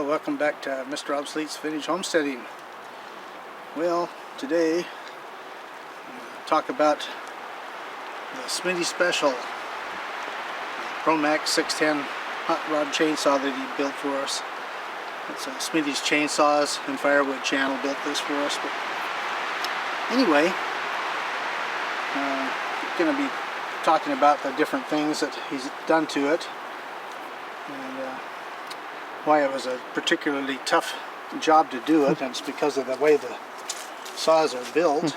welcome back to Mr. Obsolete's Vintage Homesteading. Well, today talk about the Smitty Special ProMac 610 hot rod chainsaw that he built for us. It's Smitty's Chainsaws and Firewood channel built this for us. But anyway, going to be talking about the different things that he's done to it and why it was a particularly tough job to do it, and it's because of the way the saws are built.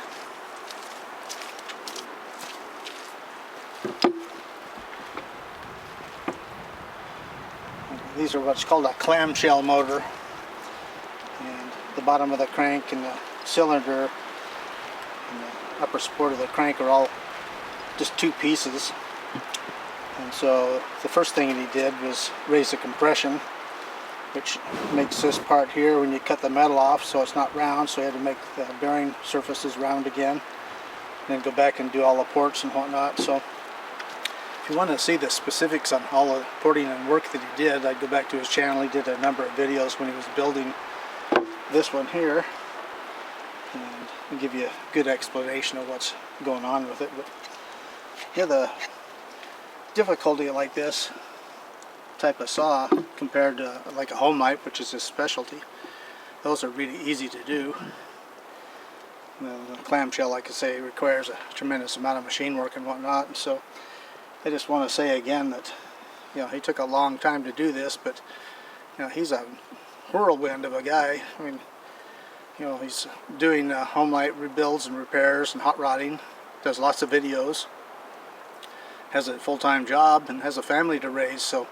These are what's called a clamshell motor, and the bottom of the crank and the cylinder and the upper support of the crank are all just two pieces. And so the first thing that he did was raise the compression, which makes this part here when you cut the metal off so it's not round, so he had to make the bearing surfaces round again, and then go back and do all the ports and whatnot. So if you want to see the specifics on all the porting and work that he did, I'd go back to his channel. He did a number of videos when he was building this one here, and I'll give you a good explanation of what's going on with it. But yeah, the difficulty like this type of saw compared to like a home light, which is his specialty, those are really easy to do. The clamshell, like I say, requires a tremendous amount of machine work and whatnot, and so I just want to say again that, you know, he took a long time to do this, but you know, he's a whirlwind of a guy. I mean, you know, he's doing home light rebuilds and repairs and hot rodding, does lots of videos, has a full-time job, and has a family to raise, so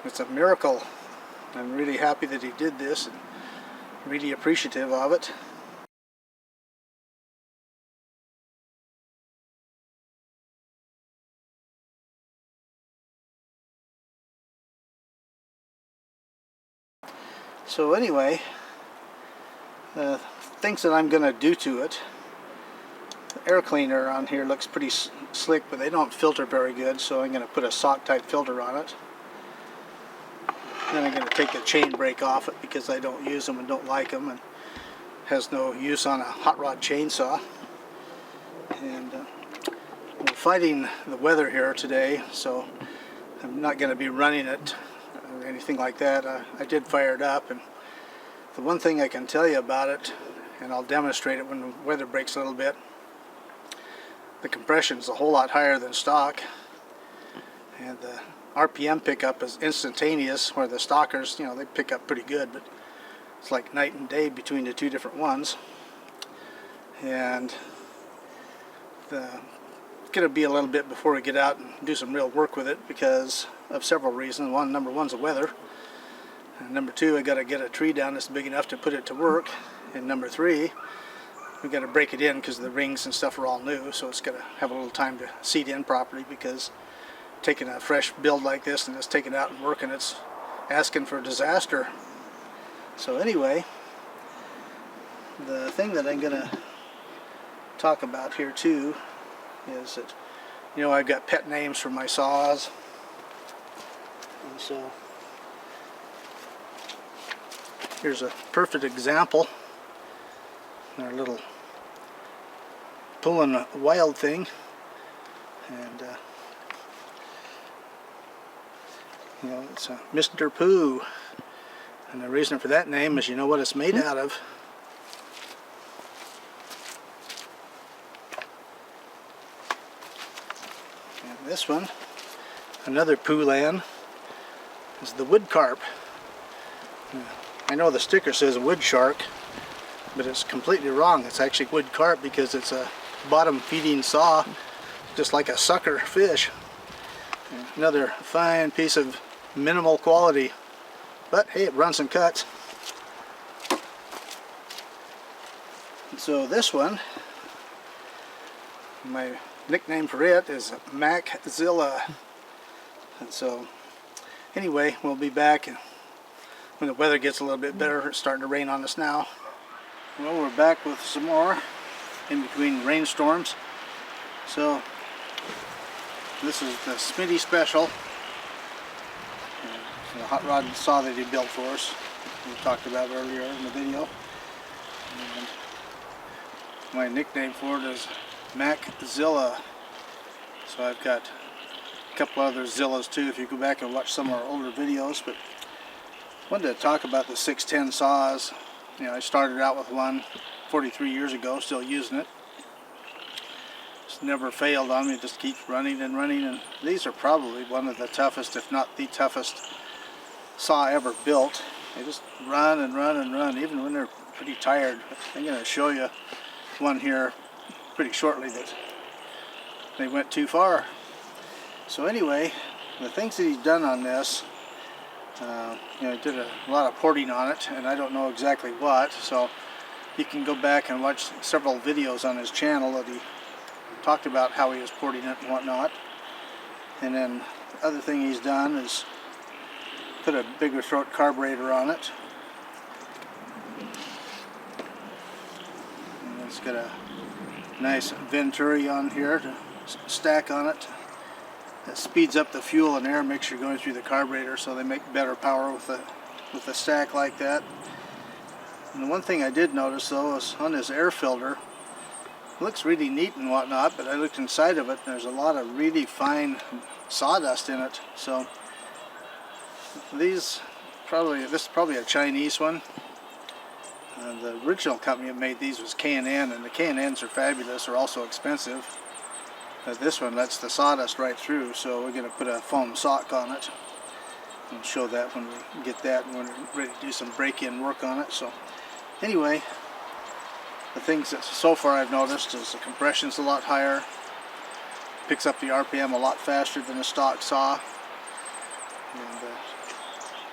it's a miracle. I'm really happy that he did this and really appreciative of it. So anyway, the things that I'm going to do to it, the air cleaner on here looks pretty slick, but they don't filter very good, so I'm going to put a sock type filter on it. Then I'm going to take the chain brake off it because I don't use them and don't like them, and has no use on a hot rod chainsaw. And we're fighting the weather here today, so I'm not going to be running it or anything like that. I did fire it up, and the one thing I can tell you about it, and I'll demonstrate it when the weather breaks a little bit, the compression is a whole lot higher than stock, and the RPM pickup is instantaneous, where the stockers, you know, they pick up pretty good, but it's like night and day between the two different ones. And it's going to be a little bit before we get out and do some real work with it because of several reasons. Number one's the weather, and number two, I got to get a tree down that's big enough to put it to work, and number three, we got to break it in because the rings and stuff are all new, so it's got to have a little time to seat in properly, because taking a fresh build like this and just taking it out and working, it's asking for disaster. So anyway, the thing that I'm going to talk about here too is that, you know, I've got pet names for my saws, and so here's a perfect example. Our little pulling a wild thing, and you know, it's a Mr. Pooh, and the reason for that name is, you know what it's made out of. And this one, another Pooh land, is the wood carp. I know the sticker says wood shark, but it's completely wrong. It's actually wood carp because it's a bottom feeding saw, just like a sucker fish. Another fine piece of minimal quality, but hey, it runs and cuts. And so this one, my nickname for it is Maczilla. And so anyway, we'll be back when the weather gets a little bit better. It's starting to rain on us now. Well, we're back with some more in between rainstorms. So this is the Smitty Special. the hot rod saw that he built for us, we talked about earlier in the video. And my nickname for it is MacZilla. So I've got a couple other Zillas too if you go back and watch some of our older videos. But I wanted to talk about the 610 saws. You know, I started out with one 43 years ago, still using it. It's never failed on me, it just keeps running and running, and these are probably one of the toughest, if not the toughest saw ever built. They just run and run and run, even when they're pretty tired. I'm going to show you one here pretty shortly that they went too far. So anyway, the things that he's done on this, you know, he did a lot of porting on it, and I don't know exactly what, so you can go back and watch several videos on his channel that he talked about how he was porting it and whatnot. And then the other thing he's done is put a bigger throat carburetor on it. And it's got a nice Venturi on here to stack on it. That speeds up the fuel and air mixture going through the carburetor, so they make better power with the stack like that. And the one thing I did notice though is on this air filter, it looks really neat and whatnot, but I looked inside of it and there's a lot of really fine sawdust in it. So this is probably a Chinese one. The original company that made these was K&N, and the K&Ns are fabulous. They're also expensive. This one lets the sawdust right through, so we're going to put a foam sock on it. I'll show that when we get that and when we're ready to do some break-in work on it. So anyway, the things that so far I've noticed is the compression's a lot higher, picks up the RPM a lot faster than a stock saw, and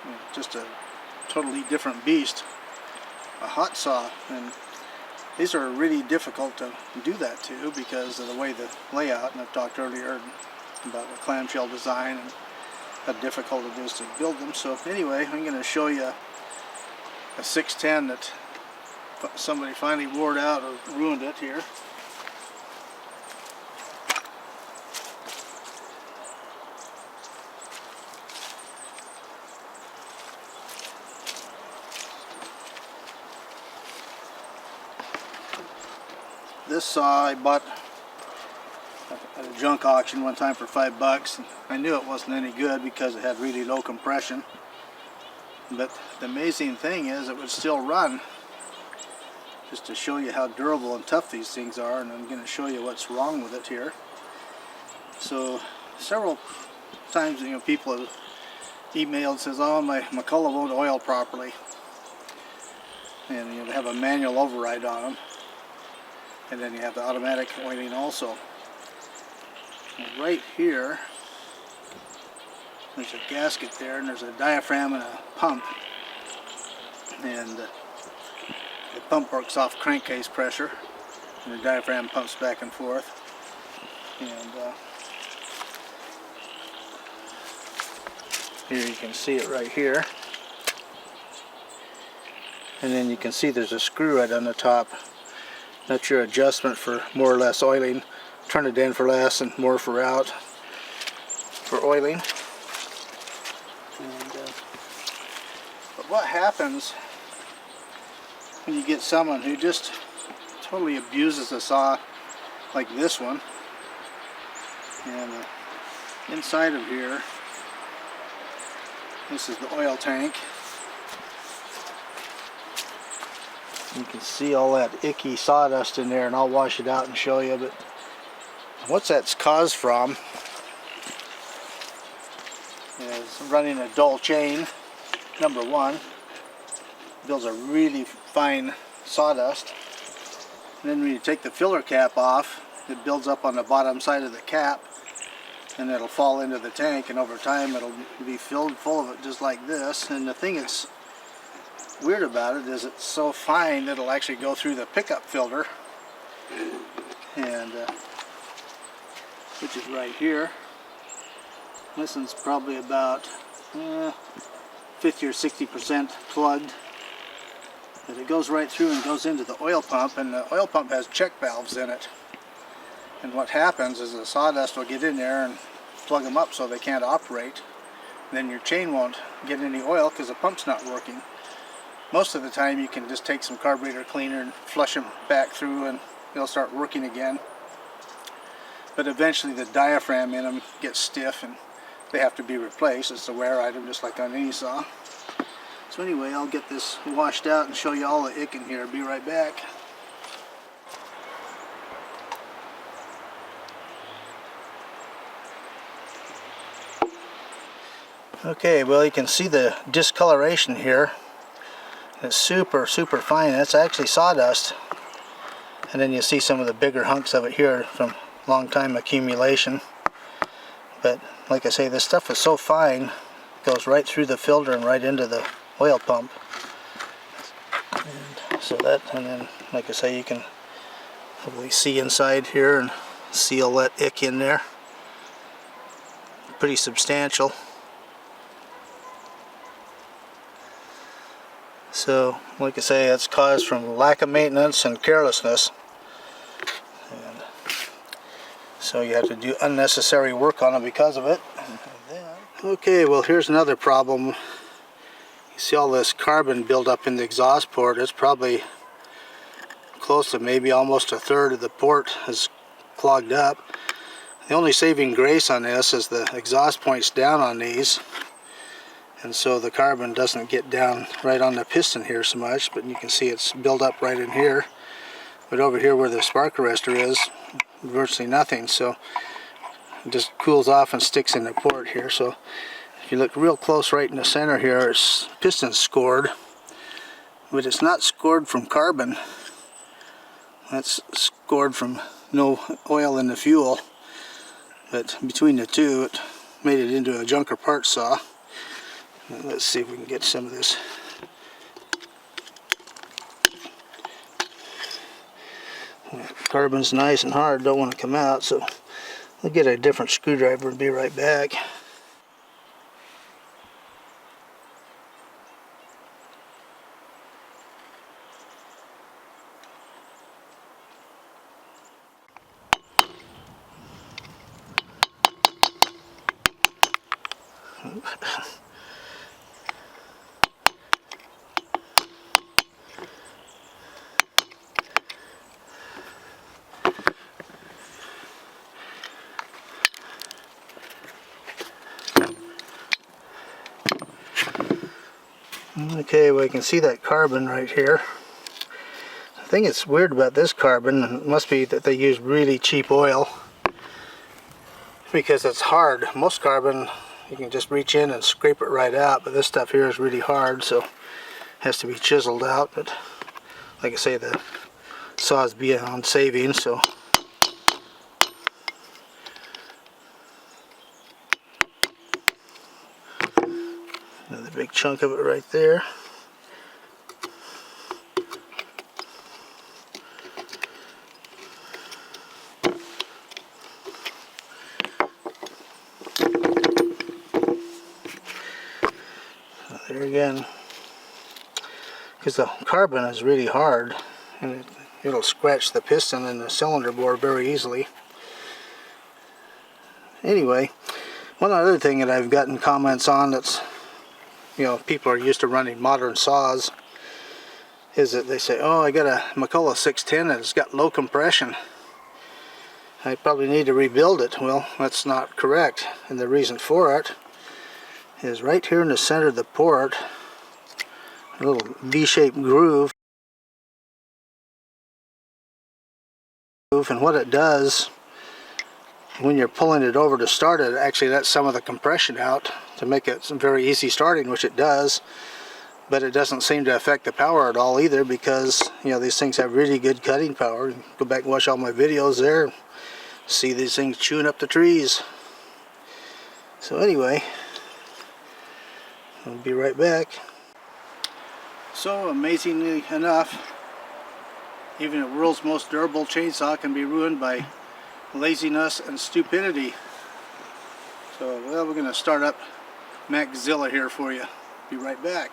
you know, just a totally different beast, a hot saw. And these are really difficult to do that to because of the way the layout, and I've talked earlier about the clamshell design and how difficult it is to build them. So anyway, I'm going to show you a 610 that somebody finally wore out or ruined it here. This saw I bought at a junk auction one time for $5, and I knew it wasn't any good because it had really low compression. But the amazing thing is it would still run. Just to show you how durable and tough these things are, and I'm going to show you what's wrong with it here. So several times, you know, people have emailed and says, oh, my McCulloch won't oil properly, and you know, they have a manual override on them, and then you have the automatic oiling also. And right here there's a gasket there, and there's a diaphragm and a pump, and the pump works off crankcase pressure, and the diaphragm pumps back and forth. And here you can see it right here. And then you can see there's a screw right on the top. That's your adjustment for more or less oiling. Turn it in for less and more for out for oiling. And, but what happens when you get someone who just totally abuses a saw like this one? And inside of here, this is the oil tank. You can see all that icky sawdust in there, and I'll wash it out and show you. But what's that's caused from is running a dull chain, number one. Builds a really fine sawdust. And then when you take the filler cap off, it builds up on the bottom side of the cap, and it'll fall into the tank, and over time it'll be filled full of it just like this. And the thing that's weird about it is it's so fine that it'll actually go through the pickup filter, and which is right here. This one's probably about 50 or 60% plugged. But it goes right through and goes into the oil pump, and the oil pump has check valves in it. And what happens is the sawdust will get in there and plug them up so they can't operate. then your chain won't get any oil because the pump's not working. Most of the time you can just take some carburetor cleaner and flush them back through and they'll start working again. But eventually the diaphragm in them gets stiff and they have to be replaced. It's a wear item just like on any saw. So anyway, I'll get this washed out and show you all the ick in here. Be right back. Okay, well you can see the discoloration here. It's super fine. That's actually sawdust. And then you see some of the bigger hunks of it here from long time accumulation. But like I say, this stuff is so fine, it goes right through the filter and right into the oil pump. And so that, and then like I say, you can hopefully see inside here and see all that ick in there. Pretty substantial. So, like I say, it's caused from lack of maintenance and carelessness. And so you have to do unnecessary work on it because of it. Okay, well here's another problem. You see all this carbon build up in the exhaust port. It's probably close to maybe almost a third of the port is clogged up. The only saving grace on this is the exhaust points down on these. And so the carbon doesn't get down right on the piston here so much, but you can see it's built up right in here. But over here where the spark arrestor is, virtually nothing. So it just cools off and sticks in the port here. So if you look real close right in the center here, it's piston scored. But it's not scored from carbon. That's scored from no oil in the fuel. But between the two, it made it into a junker part saw. Let's see if we can get some of this. Carbon's nice and hard, don't want to come out, so I'll get a different screwdriver and be right back. Okay, well you can see that carbon right here. The thing that's weird about this carbon, it must be that they use really cheap oil because it's hard. Most carbon you can just reach in and scrape it right out, but this stuff here is really hard, so it has to be chiseled out. But like I say, the saw is beyond saving, so another big chunk of it right there. There again, because the carbon is really hard and it'll scratch the piston and the cylinder bore very easily. Anyway, one other thing that I've gotten comments on that's, you know, people are used to running modern saws, is that they say, oh, I got a McCulloch 610 and it's got low compression. I probably need to rebuild it. Well, that's not correct, and the reason for it is right here in the center of the port, a little V-shaped groove, and what it does when you're pulling it over to start it, actually lets some of the compression out to make it some very easy starting, which it does, but it doesn't seem to affect the power at all either, because you know these things have really good cutting power. Go back and watch all my videos there, see these things chewing up the trees. So anyway, I'll be right back. So amazingly enough, even the world's most durable chainsaw can be ruined by laziness and stupidity. So, well, we're going to start up McZilla here for you. Be right back.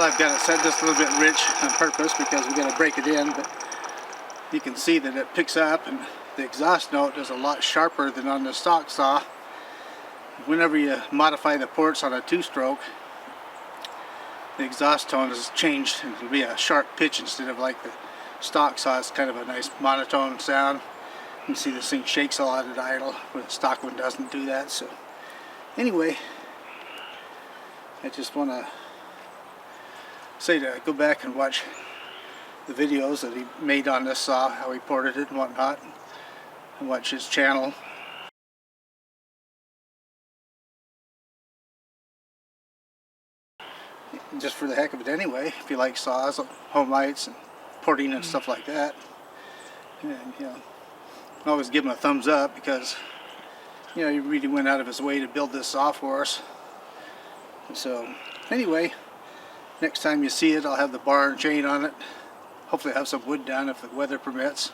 I've got it set just a little bit rich on purpose because we got to break it in, but you can see that it picks up, and the exhaust note is a lot sharper than on the stock saw. Whenever you modify the ports on a 2-stroke, the exhaust tone is changed and it'll be a sharp pitch instead of like the stock saw. It's kind of a nice monotone sound. You can see this thing shakes a lot at idle, where the stock one doesn't do that. So anyway, I just want to say to go back and watch the videos that he made on this saw, how he ported it and whatnot, and watch his channel. Just for the heck of it anyway, if you like saws, home lights, and porting and stuff like that. And you know, I always give him a thumbs up because you know, he really went out of his way to build this saw for us. So anyway, next time you see it, I'll have the bar and chain on it. Hopefully I'll have some wood down if the weather permits.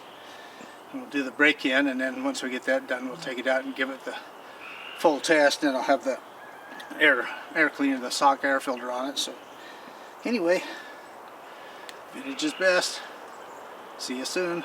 And we'll do the break-in, and then once we get that done, we'll take it out and give it the full test, and I'll have the air cleaner, the sock air filter on it. So anyway, vintage is best. See you soon.